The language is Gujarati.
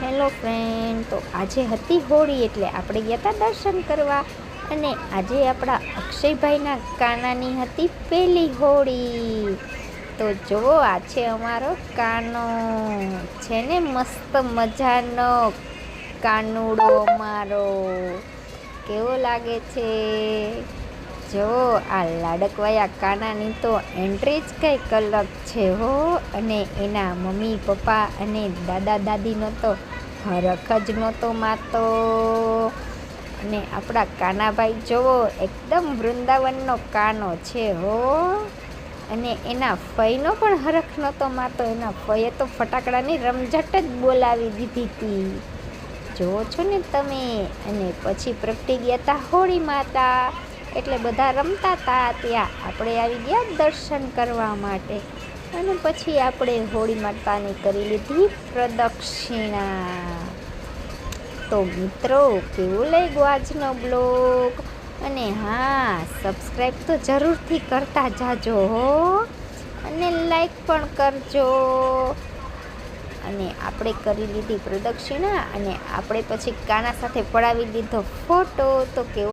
હેલો ફ્રેન્ડ, તો આજે હતી હોળી એટલે આપણે ગયા હતા દર્શન કરવા. અને આજે આપણા અક્ષયભાઈના કાનાની હતી પહેલી હોળી. તો જુઓ, આ છે અમારો કાનો, છે ને મસ્ત મજાનો કાનુડો અમારો. કેવો લાગે છે? જો આ લાડકવાયા કાનાની તો એન્ટ્રી જ કંઈક અલગ છે હો. અને એના મમ્મી પપ્પા અને દાદા દાદીનો તો હરખ જ નહોતો માતો. અને આપણા કાનાભાઈ જોવો, એકદમ વૃંદાવનનો કાનો છે હો. અને એના ફઈનો પણ હરખ નહોતો માતો. એના ફઈએ તો ફટાકડાની રમઝટ જ બોલાવી દીધી હતી, જોવો છો ને તમે. અને પછી પ્રગટી ગયા હતા હોળી માતા, એટલે બધા રમતા હતા. ત્યાં આપણે આવી ગયા દર્શન કરવા માટે. અને પછી આપણે હોળી માતાની કરી લીધી પ્રદક્ષિણા. તો મિત્રો, કેવું લાગ્યું આજનો બ્લોગ? અને હા, સબસ્ક્રાઈબ તો જરૂરથી કરતા જાજો હો, અને લાઈક પણ કરજો. અને આપણે કરી લીધી પ્રદક્ષિણા, અને આપણે પછી કાના સાથે પડાવી લીધો ફોટો. તો કેવો